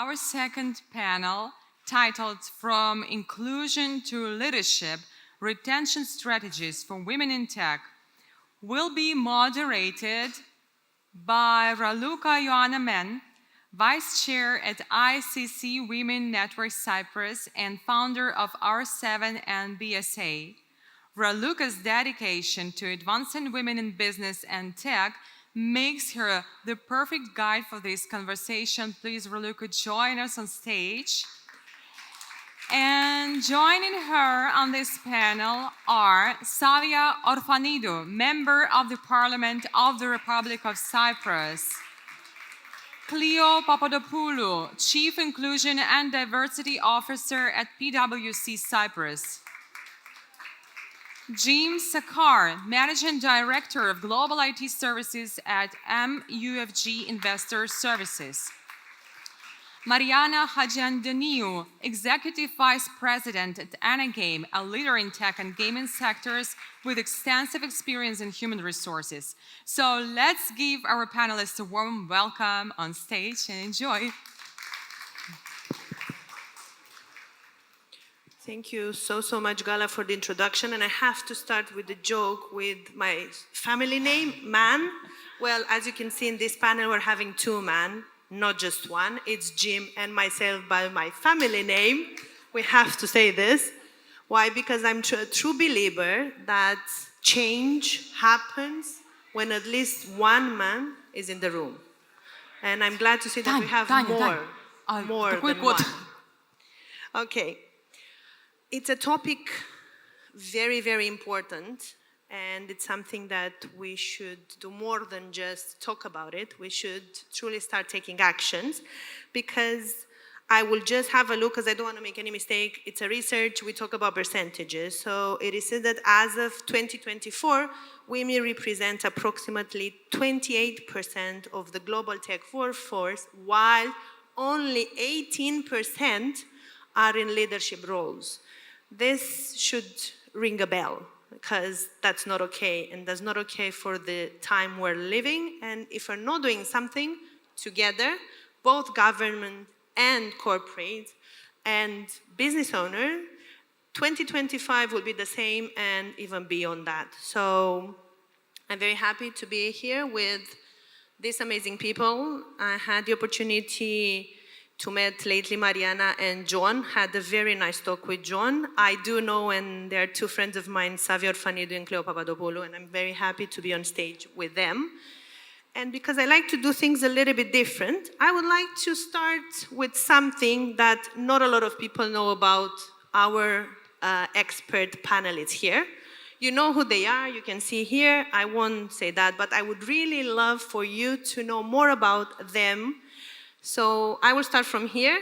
Our second panel, titled From Inclusion to Leadership, Retention Strategies for Women in Tech, will be moderated by Raluca Ioana Men, Vice Chair at ICC Women Network Cyprus and founder of R7 and BSA. Raluca's dedication to advancing women in business and tech makes her the perfect guide for this conversation. Please, Raluca, join us on stage. And joining her on this panel are Savia Orfanidou, Member of the Parliament of the Republic of Cyprus, Cleo Papadopoulou, Chief Inclusion and Diversity Officer at PwC Cyprus, Jim Sakar, Managing Director of Global IT Services at MUFG Investor Services, Mariana Hajiandaniou, Executive Vice President at Anagame, a leader in tech and gaming sectors with extensive experience in human resources. So let's give our panelists a warm welcome on stage and enjoy. Thank you so much, Gala, for the introduction. And I have to start with a joke with my family name, Man. Well, as you can see in this panel, we're having two man, not just one. It's Jim and myself by my family name. We have to say this. Why? Because I'm a true believer that change happens when at least one man is in the room. And I'm glad to see that we have more than one. Okay. It's a topic very important, and it's something that we should do more than just talk about it. We should truly start taking actions, because I will just have a look, because I don't want to make any mistake. It's a research, we talk about percentages. So it is said that as of 2024, women represent approximately 28% of the global tech workforce, while only 18% are in leadership roles. This should ring a bell, because that's not okay, and that's not okay for the time we're living. And if we're not doing something together, both government and corporate and business owner, 2025 will be the same and even beyond that. So I'm very happy to be here with these amazing people. I had the opportunity to meet lately Mariana and John, had a very nice talk with John. I do know, and they're two friends of mine, Savia Orfanidou and Cleo Papadopoulou, and I'm very happy to be on stage with them. And because I like to do things a little bit different, I would like to start with something that not a lot of people know about our expert panelists here. You know who they are, you can see here. I won't say that, but I would really love for you to know more about them. So I will start from here.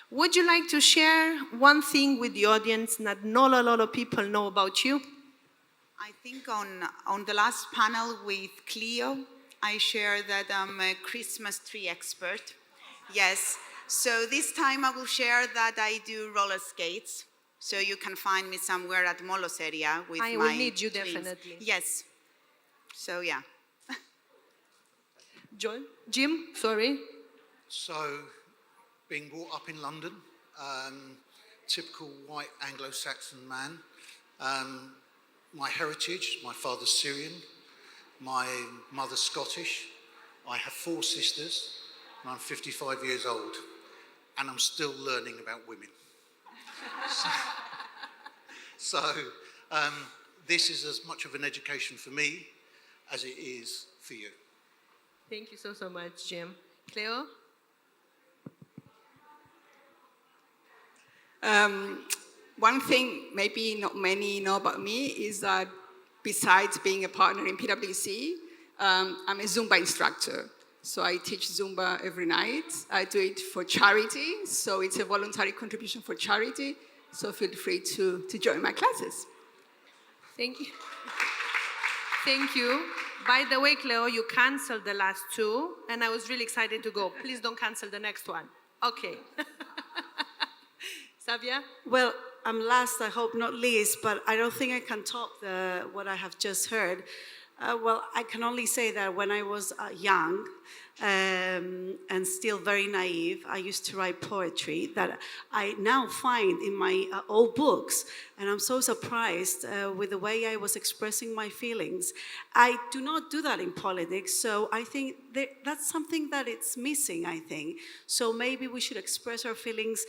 Would you like to share one thing with the audience that not a lot of people know about you? I think on the last panel with Cleo, I shared that I'm a Christmas tree expert. Yes. So this time I will share that I do roller skates. So you can find me somewhere at Molos area with my I will need you twins. definitely. Yes. So yeah. Jim, sorry. So, being brought up in London, typical white Anglo-Saxon man. My heritage, my father's Syrian, my mother's Scottish. I have 4 sisters, and I'm 55 years old, and I'm still learning about women. So this is as much of an education for me as it is for you. Thank you so much, Jim. Cleo? One thing maybe not many know about me is that besides being a partner in PwC, I'm a Zumba instructor. So I teach Zumba every night. I do it for charity, so it's a voluntary contribution for charity. So feel free to join my classes. Thank you. Thank you. By the way, Cleo, you canceled the last 2, and I was really excited to go. Please don't cancel the next one. Okay. Savia? Well, I'm last, I hope not least, but I don't think I can top what I have just heard. Well, I can only say that when I was young and still very naive, I used to write poetry that I now find in my old books. And I'm so surprised with the way I was expressing my feelings. I do not do that in politics, so I think that's something that it's missing, I think. So maybe we should express our feelings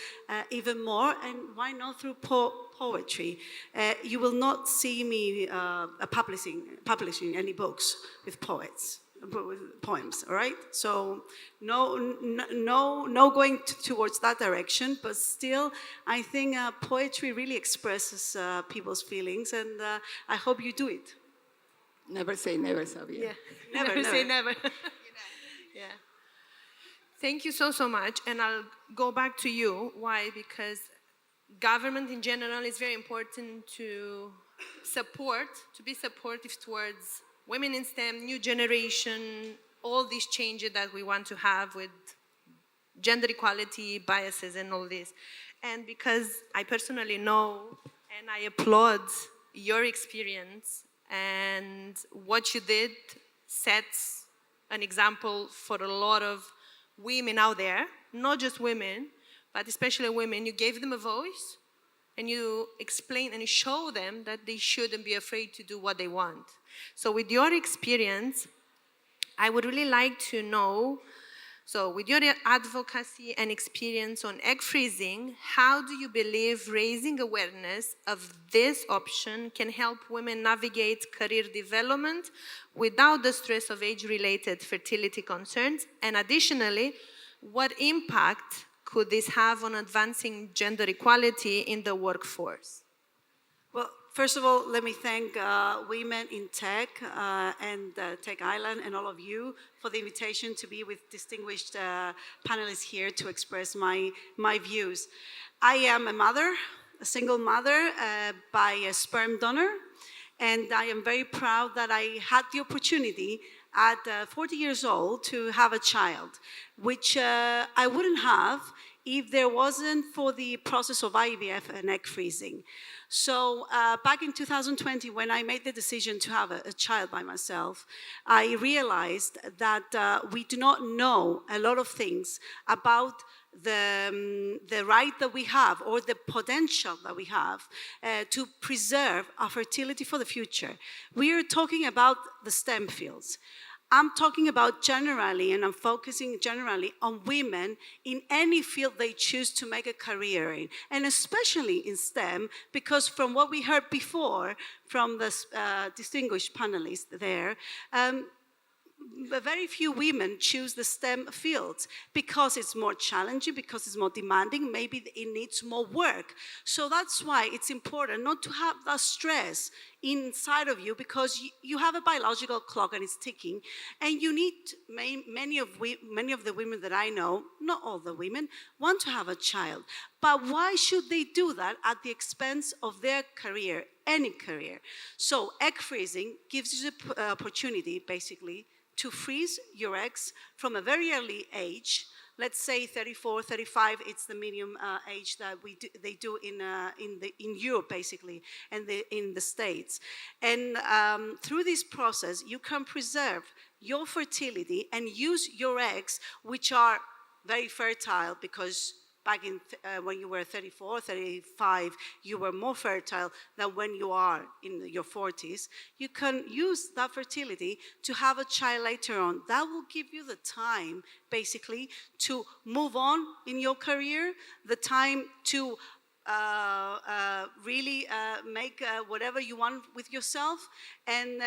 even more, and why not through poetry. You will not see me publishing any books with with poems, all right? So no going towards that direction, but still, I think poetry really expresses people's feelings, and I hope you do it. Never say never, Sabia. Yeah, Never say never. Yeah. Thank you so much, and I'll go back to you. Why? Because government in general is very important to be supportive towards women in STEM, new generation, all these changes that we want to have with gender equality, biases, and all this. And because I personally know and I applaud your experience, and what you did sets an example for a lot of women out there, not just women, but especially women. You gave them a voice, and you explain and you show them that they shouldn't be afraid to do what they want. So with your experience, I would really like to know, so with your advocacy and experience on egg freezing, how do you believe raising awareness of this option can help women navigate career development without the stress of age-related fertility concerns? And additionally, what impact could this have on advancing gender equality in the workforce? Well, first of all, let me thank Women in Tech and Tech Island and all of you for the invitation to be with distinguished panelists here to express my views. I am a mother, a single mother by a sperm donor, and I am very proud that I had the opportunity at 40 years old to have a child, which I wouldn't have if there wasn't for the process of IVF and egg freezing. So back in 2020, when I made the decision to have a child by myself, I realized that we do not know a lot of things about the right that we have or the potential that we have to preserve our fertility for the future. We are talking about the STEM fields. I'm talking about generally, and I'm focusing generally on women in any field they choose to make a career in, and especially in STEM, because from what we heard before from the distinguished panelists there, very few women choose the STEM fields because it's more challenging, because it's more demanding, maybe it needs more work. So that's why it's important not to have that stress inside of you, because you have a biological clock and it's ticking, and you need, many of the women that I know, not all the women, want to have a child. But why should they do that at the expense of their career, any career? So egg freezing gives you the opportunity, basically, to freeze your eggs from a very early age. Let's say 34, 35, it's the medium age that they do in Europe, basically, and in the States. And through this process, you can preserve your fertility and use your eggs, which are very fertile, because back in when you were 34, 35, you were more fertile than when you are in your 40s. You can use that fertility to have a child later on. That will give you the time, basically, to move on in your career, the time to really make whatever you want with yourself, and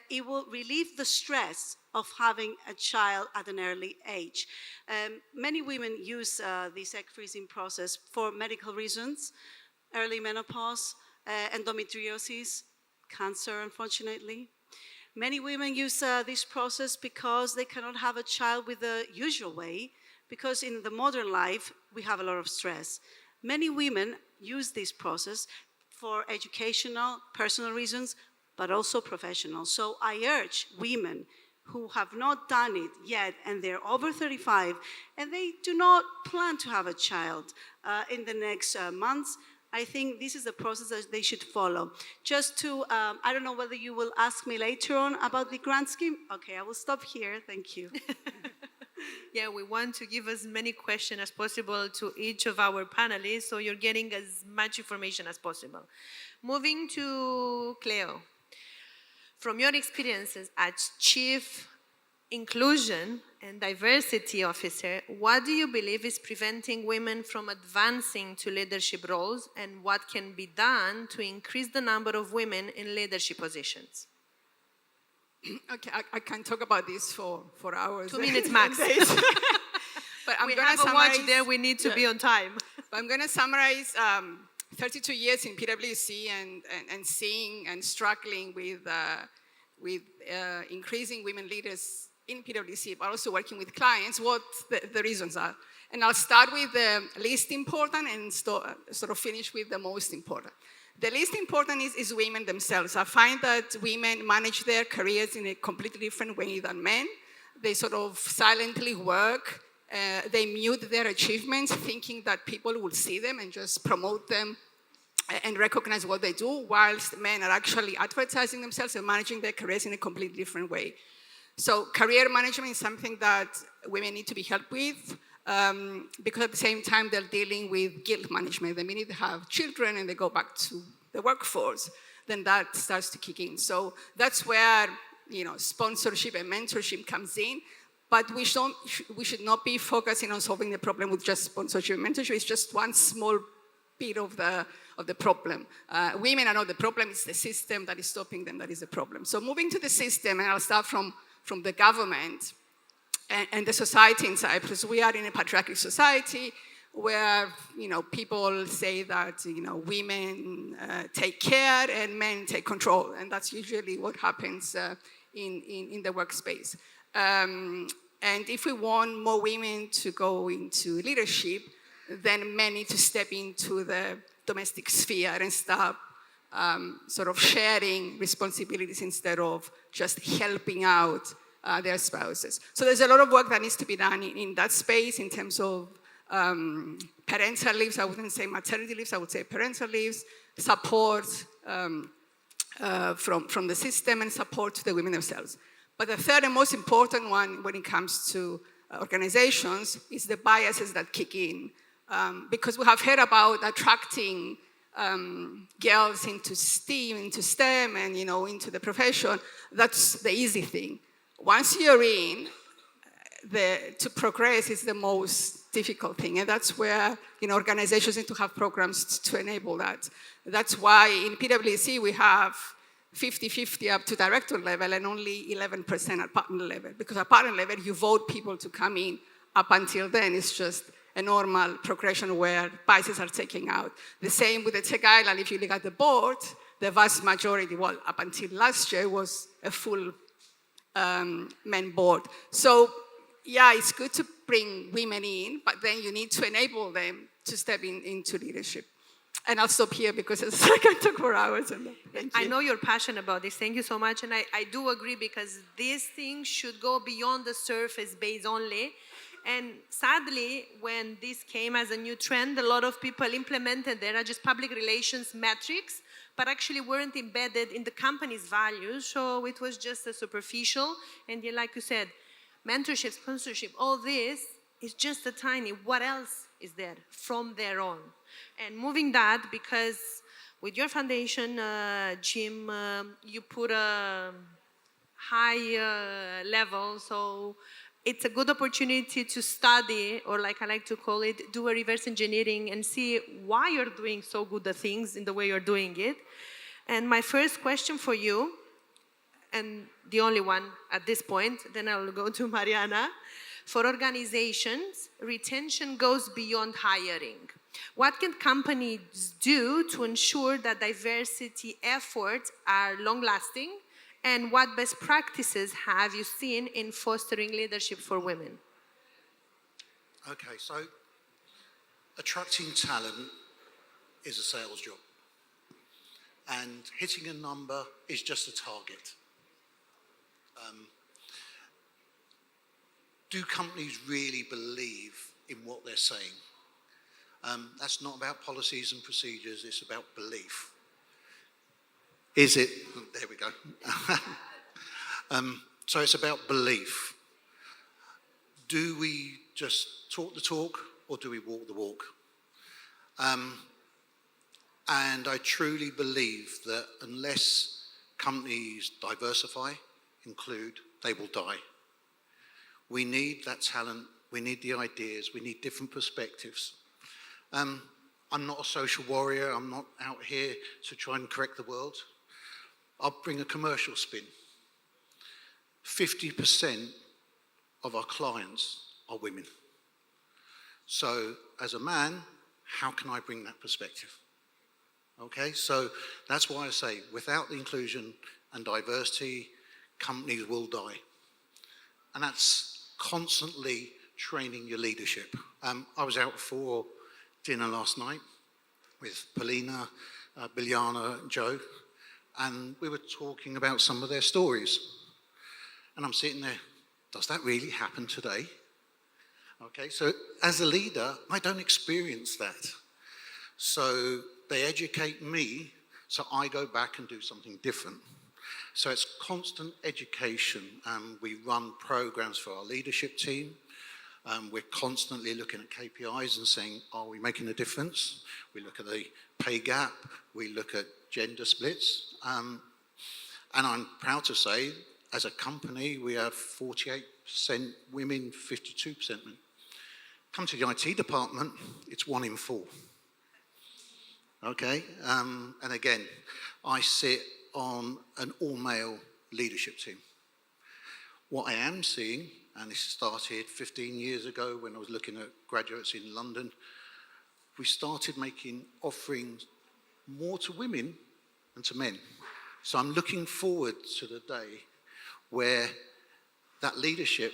it will relieve the stress of having a child at an early age. Many women use this egg freezing process for medical reasons: early menopause, endometriosis, cancer, unfortunately. Many women use this process because they cannot have a child with the usual way, because in the modern life, we have a lot of stress. Many women use this process for educational, personal reasons, but also professional. So I urge women who have not done it yet, and they're over 35, and they do not plan to have a child in the next months, I think this is a process that they should follow. Just to, I don't know whether you will ask me later on about the grant scheme. Okay, I will stop here. Thank you. Yeah, we want to give as many questions as possible to each of our panelists, so you're getting as much information as possible. Moving to Cleo. From your experiences as Chief Inclusion and Diversity Officer, what do you believe is preventing women from advancing to leadership roles, and what can be done to increase the number of women in leadership positions? Okay, I can talk about this for hours. 2 minutes max. But I'm We going have to a watch summarize. there, we need to be on time. But I'm going to summarize 32 years in PwC and seeing and struggling with increasing women leaders in PwC, but also working with clients, what the reasons are. And I'll start with the least important and sort of finish with the most important. The least important is women themselves. I find that women manage their careers in a completely different way than men. They sort of silently work. They mute their achievements, thinking that people will see them and just promote them and recognize what they do, whilst men are actually advertising themselves and managing their careers in a completely different way. So career management is something that women need to be helped with, because at the same time they're dealing with guilt management. The minute they have children and they go back to the workforce, then that starts to kick in. So that's where sponsorship and mentorship comes in. But we should not be focusing on solving the problem with just sponsorship and mentorship. It's just one small bit of the problem. Women are not the problem, it's the system that is stopping them that is the problem. So moving to the system, and I'll start from the government and the society in Cyprus. We are in a patriarchal society where people say that women take care and men take control, and that's usually what happens in the workspace. And if we want more women to go into leadership, then men need to step into the domestic sphere and start sort of sharing responsibilities instead of just helping out their spouses. So there's a lot of work that needs to be done in that space in terms of parental leaves. I wouldn't say maternity leaves, I would say parental leaves, support from the system, and support to the women themselves. But the third and most important one when it comes to organizations is the biases that kick in. Because we have heard about attracting girls into STEM, and into the profession. That's the easy thing. Once you're in, to progress is the most difficult thing, and that's where organizations need to have programs to enable that. That's why in PwC we have 50-50 up to director level and only 11% at partner level. Because at partner level you vote people to come in. Up until then it's just a normal progression where biases are taken out. The same with the Tech Island. If you look at the board, the vast majority, well, up until last year, was a full men board. So yeah, it's good to bring women in, but then you need to enable them to step into leadership. And I'll stop here because I can talk for hours. Thank you. I know you're passionate about this. Thank you so much. And I do agree, because these things should go beyond the surface base only. And sadly, when this came as a new trend, a lot of people implemented there are just public relations metrics, but actually weren't embedded in the company's values. So it was just a superficial. And like you said, mentorship, sponsorship, all this is just a tiny. What else is there from their own? And moving that, because with your foundation, Jim, you put a high level, so it's a good opportunity to study, or like I like to call it, do a reverse engineering and see why you're doing so good the things in the way you're doing it. And my first question for you, and the only one at this point, then I'll go to Mariana. For organizations, retention goes beyond hiring. What can companies do to ensure that diversity efforts are long-lasting? And what best practices have you seen in fostering leadership for women? Okay, so attracting talent is a sales job. And hitting a number is just a target. Do companies really believe in what they're saying? That's not about policies and procedures, it's about belief. Is it? There we go. So it's about belief. Do we just talk the talk or do we walk the walk? And I truly believe that unless companies diversify, include, they will die. We need that talent, we need the ideas, we need different perspectives. I'm not a social warrior, I'm not out here to try and correct the world. I'll bring a commercial spin. 50% of our clients are women. So as a man, how can I bring that perspective? Okay, so that's why I say without the inclusion and diversity, companies will die. And that's constantly training your leadership. I was out for dinner last night with Polina, Biljana, and Joe, and we were talking about some of their stories. And I'm sitting there, does that really happen today? Okay, so as a leader, I don't experience that. So they educate me, so I go back and do something different. So it's constant education. We run programs for our leadership team. We're constantly looking at KPIs and saying, are we making a difference? We look at the pay gap, we look at gender splits. And I'm proud to say, as a company, we have 48% women, 52% men. Come to the IT department, it's 1 in 4. Okay, and again, I sit on an all-male leadership team. What I am seeing, and this started 15 years ago when I was looking at graduates in London, we started making offerings more to women than to men. So I'm looking forward to the day where that leadership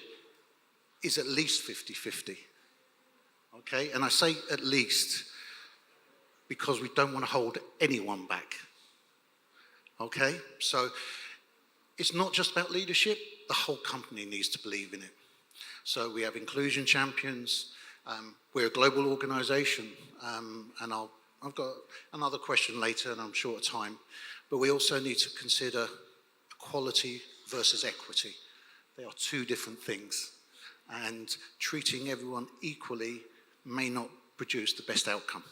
is at least 50-50. Okay, and I say at least because we don't want to hold anyone back. Okay, so it's not just about leadership, the whole company needs to believe in it. So we have inclusion champions, we're a global organization, and I've got another question later and I'm short of time, but we also need to consider equality versus equity. They are 2 different things, and treating everyone equally may not produce the best outcome.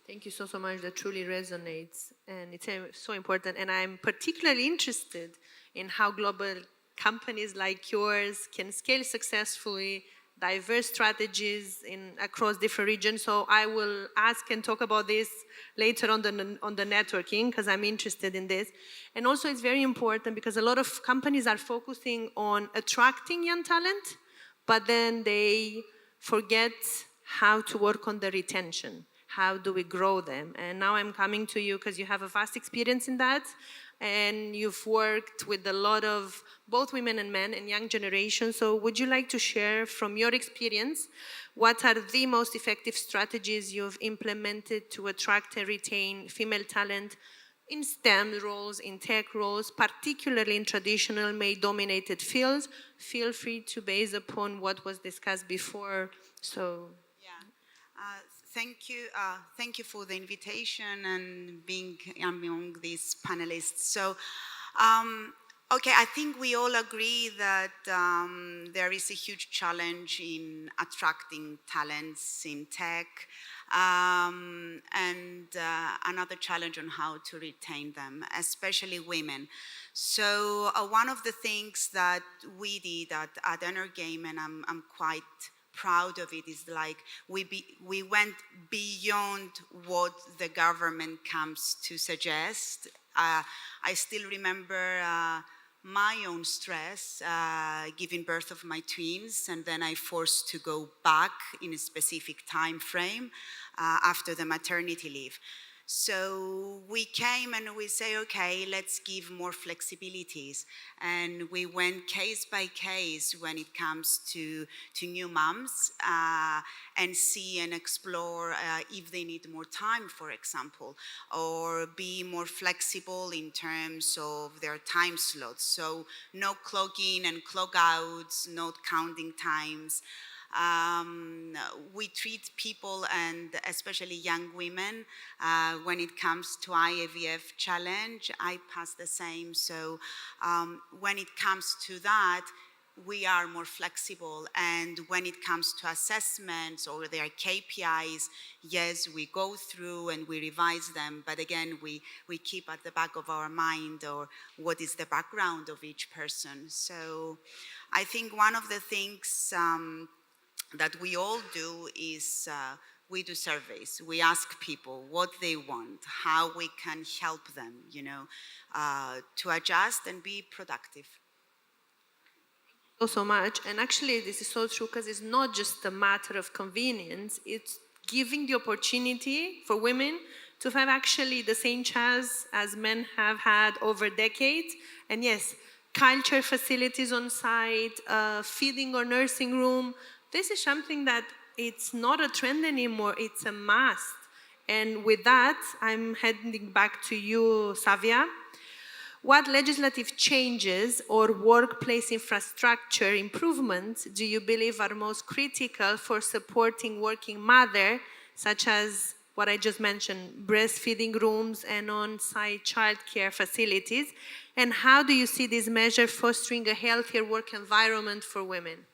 Thank you so much. That truly resonates, and it's so important. And I'm particularly interested in how global companies like yours can scale successfully diverse strategies across different regions. So I will ask and talk about this later on the networking, because I'm interested in this. And also it's very important because a lot of companies are focusing on attracting young talent, but then they forget how to work on the retention. How do we grow them? And now I'm coming to you because you have a vast experience in that, and you've worked with a lot of both women and men and young generations. So would you like to share from your experience, what are the most effective strategies you've implemented to attract and retain female talent in STEM roles, in tech roles, particularly in traditional male-dominated fields? Feel free to base upon what was discussed before. So. Thank you for the invitation and being among these panelists. So, okay, I think we all agree that there is a huge challenge in attracting talents in tech, and another challenge on how to retain them, especially women. So one of the things that we did at Energame, and I'm quite proud of it, is like we went beyond what the government comes to suggest. I still remember my own stress giving birth of my twins, and then I forced to go back in a specific time frame after the maternity leave. So we came and we say, okay, let's give more flexibilities. And we went case by case when it comes to new moms and see and explore if they need more time, for example, or be more flexible in terms of their time slots. So no clock in and clock outs, no counting times. We treat people, and especially young women, when it comes to IVF challenge, I pass the same. So when it comes to that, we are more flexible. And when it comes to assessments or their KPIs, yes, we go through and we revise them. But again, we keep at the back of our mind or what is the background of each person. So I think one of the things that we all do is we do surveys. We ask people what they want, how we can help them, to adjust and be productive. So much. And actually, this is so true because it's not just a matter of convenience, it's giving the opportunity for women to have actually the same chance as men have had over decades. And yes, culture facilities on site, feeding or nursing room. This is something that it's not a trend anymore, it's a must. And with that, I'm heading back to you, Savia. What legislative changes or workplace infrastructure improvements do you believe are most critical for supporting working mother, such as what I just mentioned, breastfeeding rooms and on-site childcare facilities? And how do you see this measure fostering a healthier work environment for women?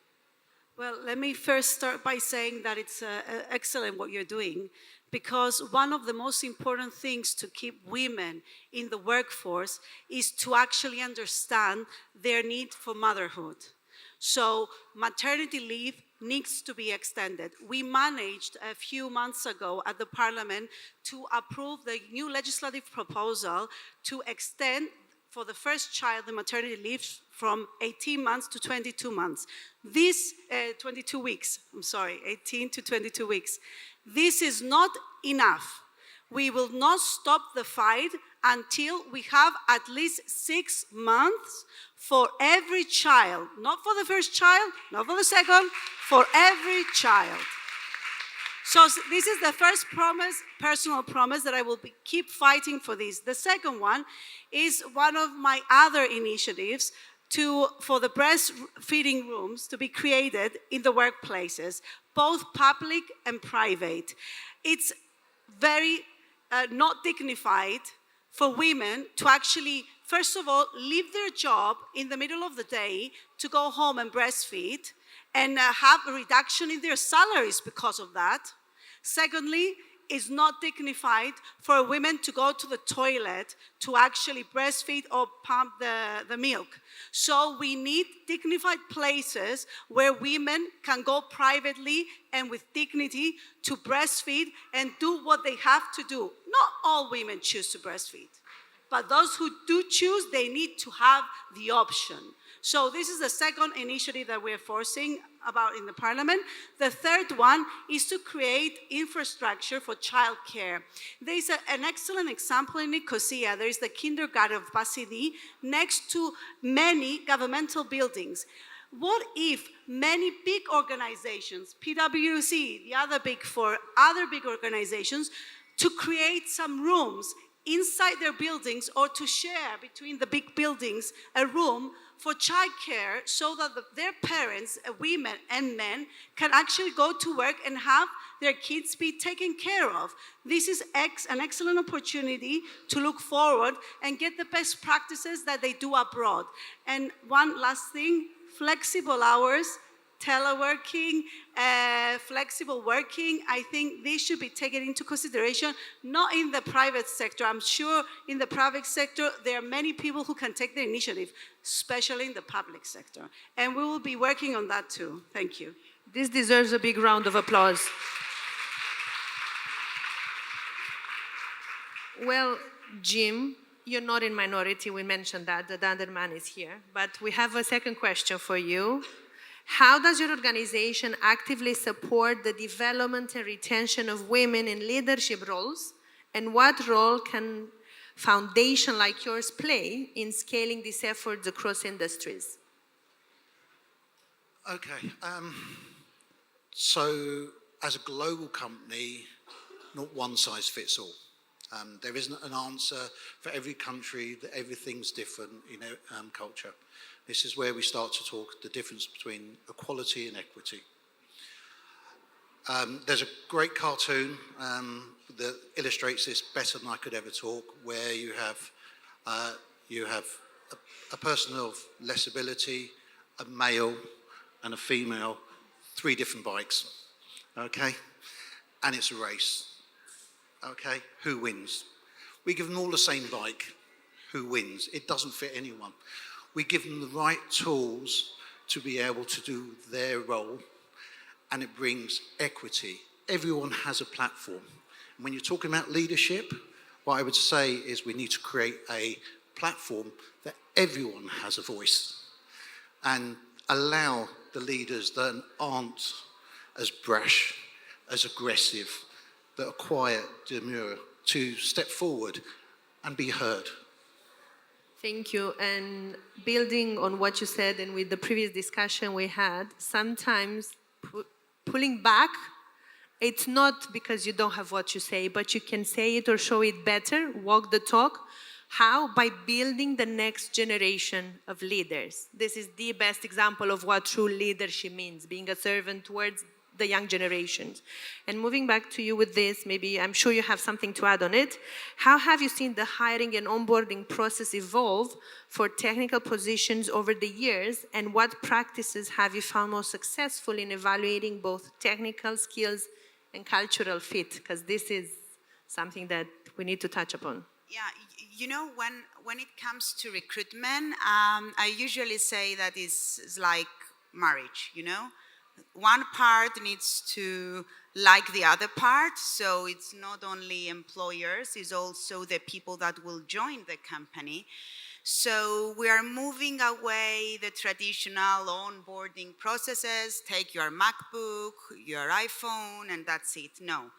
Well, let me first start by saying that it's excellent what you're doing, because one of the most important things to keep women in the workforce is to actually understand their need for motherhood. So maternity leave needs to be extended. We managed a few months ago at the Parliament to approve the new legislative proposal to extend for the first child the maternity leave from 18 months to 22 months. This, 22 weeks, 18 to 22 weeks. This is not enough. We will not stop the fight until we have at least 6 months for every child. Not for the first child, not for the second, for every child. So this is the first promise, personal promise, that I will keep fighting for this. The second one is one of my other initiatives for the breastfeeding rooms to be created in the workplaces, both public and private. It's very not dignified for women to actually, first of all, leave their job in the middle of the day to go home and breastfeed and have a reduction in their salaries because of that. Secondly, it's not dignified for women to go to the toilet to actually breastfeed or pump the milk. So we need dignified places where women can go privately and with dignity to breastfeed and do what they have to do. Not all women choose to breastfeed, but those who do choose, they need to have the option. So this is the second initiative that we're forcing about in the Parliament. The third one is to create infrastructure for childcare. There is an excellent example in Nicosia. There is the kindergarten of Basidi next to many governmental buildings. What if many big organizations, PwC, the other big four, other big organizations, to create some rooms inside their buildings or to share between the big buildings a room for childcare so that their parents, women and men, can actually go to work and have their kids be taken care of. This is an excellent opportunity to look forward and get the best practices that they do abroad. And one last thing, flexible hours, teleworking, flexible working, I think this should be taken into consideration, not in the private sector. I'm sure in the private sector, there are many people who can take the initiative, especially in the public sector. And we will be working on that too. Thank you. This deserves a big round of applause. Well, Jim, you're not in minority. We mentioned that the other man is here. But we have a second question for you. How does your organization actively support the development and retention of women in leadership roles? And what role can a foundation like yours play in scaling these efforts across industries? Okay. So as a global company, not one size fits all. There isn't an answer for every country, that everything's different in culture. This is where we start to talk the difference between equality and equity. There's a great cartoon that illustrates this better than I could ever talk, where you have a person of less ability, a male and a female, 3 different bikes, okay? And it's a race, okay? Who wins? We give them all the same bike. Who wins? It doesn't fit anyone. We give them the right tools to be able to do their role, and it brings equity. Everyone has a platform. And when you're talking about leadership, what I would say is we need to create a platform that everyone has a voice, and allow the leaders that aren't as brash, as aggressive, that are quiet, demure, to step forward and be heard. Thank you. And building on what you said and with the previous discussion we had, sometimes pulling back, it's not because you don't have what you say, but you can say it or show it better, walk the talk. How? By building the next generation of leaders. This is the best example of what true leadership means, being a servant towards the young generations. And moving back to you with this, maybe I'm sure you have something to add on it. How have you seen the hiring and onboarding process evolve for technical positions over the years? And what practices have you found most successful in evaluating both technical skills and cultural fit? Because this is something that we need to touch upon. Yeah, you know, when it comes to recruitment, I usually say that it's like marriage, you know? One part needs to like the other part, so it's not only employers, it's also the people that will join the company. So we are moving away the traditional onboarding processes, take your MacBook, your iPhone, and that's it. No.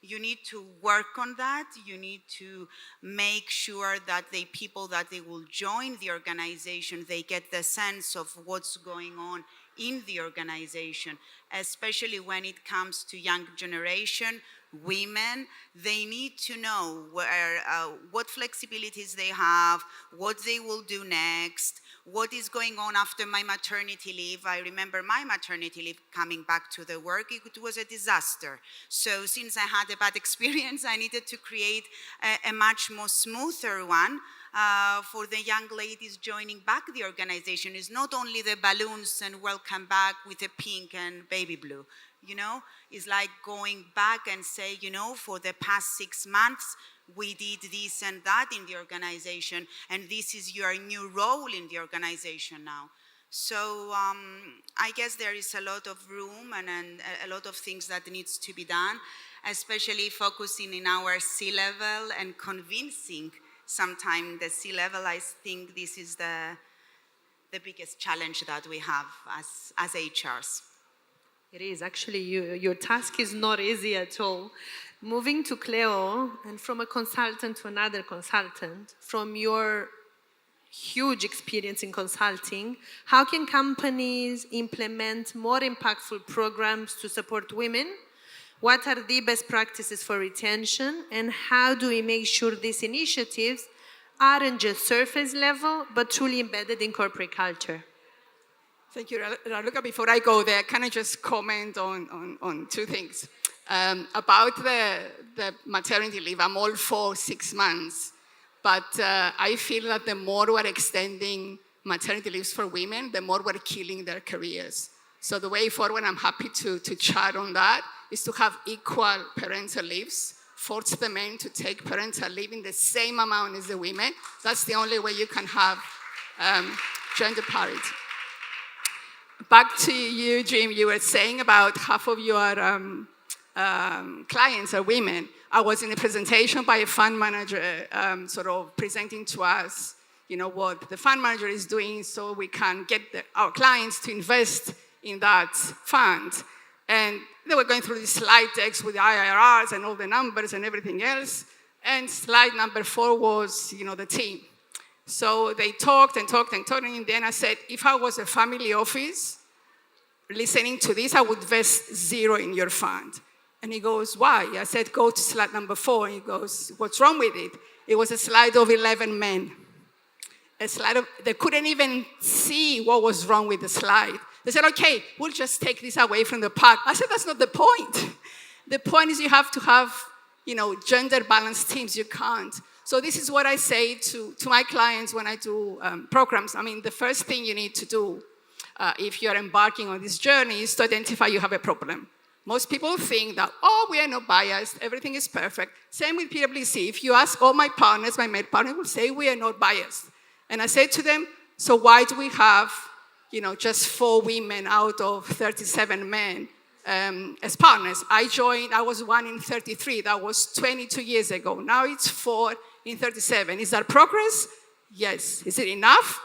You need to work on that. You need to make sure that the people that they will join the organization, they get the sense of what's going on in the organization, especially when it comes to young generation, women. They need to know what flexibilities they have, what they will do next, what is going on after my maternity leave. I remember my maternity leave coming back to the work, it was a disaster. So since I had a bad experience, I needed to create a much more smoother one for the young ladies joining back the organization. It's not only the balloons and welcome back with a pink and baby blue. You know, it's like going back and say, you know, for the past 6 months, we did this and that in the organization, and this is your new role in the organization now. So I guess there is a lot of room and a lot of things that needs to be done, especially focusing in our C-level and convincing sometimes the C-level. I think this is the biggest challenge that we have as HRs. It is. Actually, your task is not easy at all. Moving to Cleo, and from a consultant to another consultant, from your huge experience in consulting, how can companies implement more impactful programs to support women? What are the best practices for retention? And how do we make sure these initiatives aren't just surface level, but truly embedded in corporate culture? Thank you, Raluca. Before I go there, can I just comment on 2 things? About the maternity leave, I'm all for 6 months, but I feel that the more we're extending maternity leaves for women, the more we're killing their careers. So the way forward, I'm happy to chat on that, is to have equal parental leaves, force the men to take parental leave in the same amount as the women. That's the only way you can have gender parity. Back to you, Jim, you were saying about half of your clients are women. I was in a presentation by a fund manager sort of presenting to us, you know, what the fund manager is doing so we can get our clients to invest in that fund. And they were going through the slide decks with the IRRs and all the numbers and everything else. And slide number 4 was, you know, the team. So they talked and talked and talked, and in the end I said, if I was a family office listening to this, I would invest 0 in your fund. And he goes, why? I said, go to slide number 4. And he goes, what's wrong with it? It was a slide of 11 men. A slide of, they couldn't even see what was wrong with the slide. They said, okay, we'll just take this away from the park. I said, that's not the point. The point is you have to have, gender balanced teams. You can't. So this is what I say to my clients when I do programs. I mean, the first thing you need to do if you're embarking on this journey is to identify you have a problem. Most people think that, we are not biased, everything is perfect. Same with PwC. If you ask all my partners, my med partners will say we are not biased. And I say to them, so why do we have, just 4 women out of 37 men as partners? I was 1 in 33. That was 22 years ago. Now it's 4 in 37. Is that progress? Yes. Is it enough?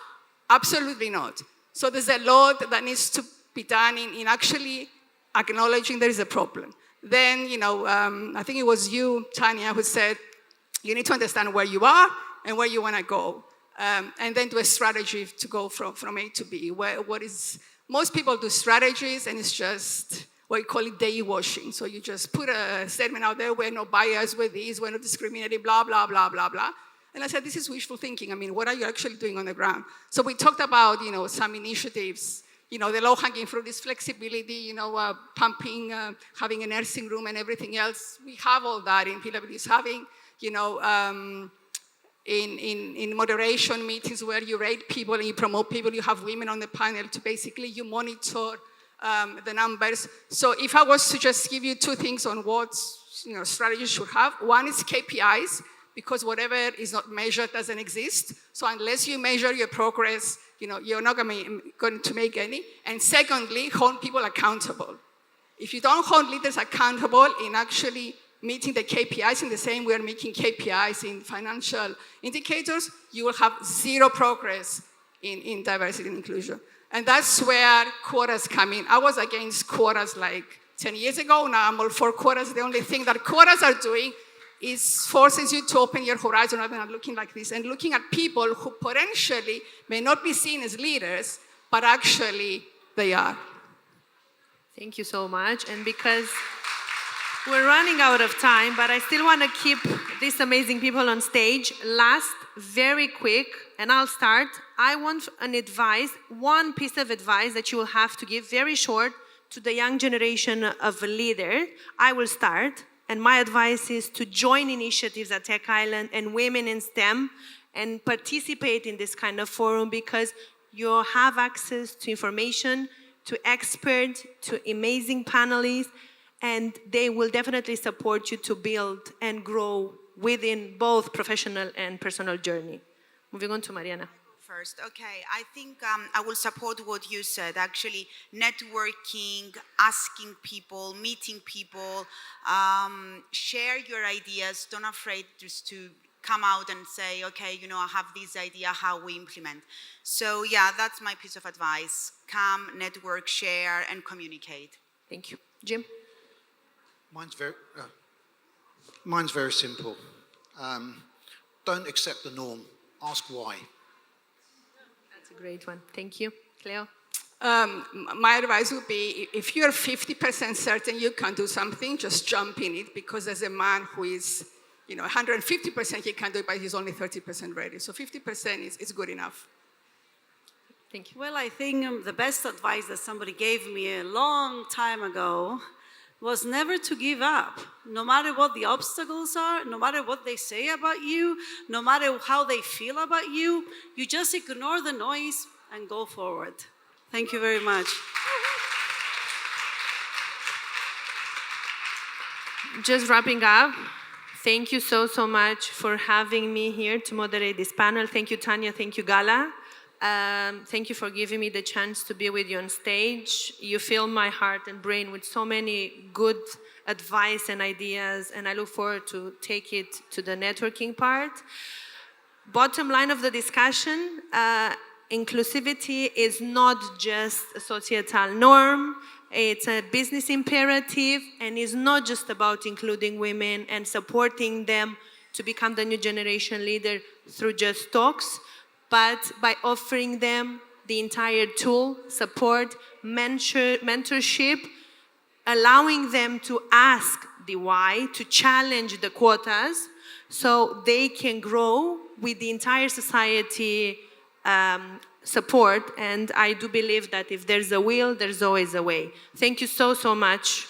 Absolutely not. So there's a lot that needs to be done in actually acknowledging there is a problem. Then, I think it was you, Tanya, who said, you need to understand where you are and where you want to go. And then do a strategy to go from A to B. Most people do strategies, and it's just what you call it day washing. So you just put a statement out there, we're no bias, we're this, we're not discriminating, blah, blah, blah, blah, blah. And I said, this is wishful thinking. I mean, what are you actually doing on the ground? So we talked about, some initiatives. The low-hanging fruit is flexibility, pumping, having a nursing room and everything else. We have all that in PwC, having, in moderation meetings where you rate people and you promote people, you have women on the panel to basically, you monitor the numbers. So if I was to just give you 2 things on what, strategies should have, one is KPIs, because whatever is not measured doesn't exist. So unless you measure your progress, you're not going to make any. And secondly, hold people accountable. If you don't hold leaders accountable in actually meeting the KPIs in the same way we're making KPIs in financial indicators, you will have 0 progress in diversity and inclusion. And that's where quotas come in. I was against quotas like 10 years ago. Now I'm all for quotas. The only thing that quotas are doing is forces you to open your horizon rather than looking like this and looking at people who potentially may not be seen as leaders, but actually they are. Thank you so much. And because we're running out of time, but I still want to keep these amazing people on stage. Last, very quick, and I'll start. I want one piece of advice that you will have to give, very short, to the young generation of leaders. I will start. And my advice is to join initiatives at Tech Island and Women in STEM and participate in this kind of forum, because you have access to information, to experts, to amazing panelists, and they will definitely support you to build and grow within both professional and personal journey. Moving on to Mariana. First. Okay, I think I will support what you said. Actually, networking, asking people, meeting people, share your ideas. Don't afraid just to come out and say, okay, I have this idea, how we implement. So yeah, that's my piece of advice. Come, network, share, and communicate. Thank you. Jim? Mine's very simple. Don't accept the norm. Ask why. That's a great one. Thank you. Cleo? My advice would be, if you're 50% certain you can do something, just jump in it, because there's a man who is, 150% he can do it, but he's only 30% ready. So 50% is good enough. Thank you. Well, I think the best advice that somebody gave me a long time ago was never to give up. No matter what the obstacles are, no matter what they say about you, no matter how they feel about you, you just ignore the noise and go forward. Thank you very much. Just wrapping up, thank you so much for having me here to moderate this panel. Thank you, Tanya. Thank you, Gala. Thank you for giving me the chance to be with you on stage. You fill my heart and brain with so many good advice and ideas, and I look forward to take it to the networking part. Bottom line of the discussion, inclusivity is not just a societal norm, it's a business imperative, and it's not just about including women and supporting them to become the new generation leader through just talks, but by offering them the entire tool, support, mentorship, allowing them to ask the why, to challenge the quotas, so they can grow with the entire society support, and I do believe that if there's a will, there's always a way. Thank you so, so much.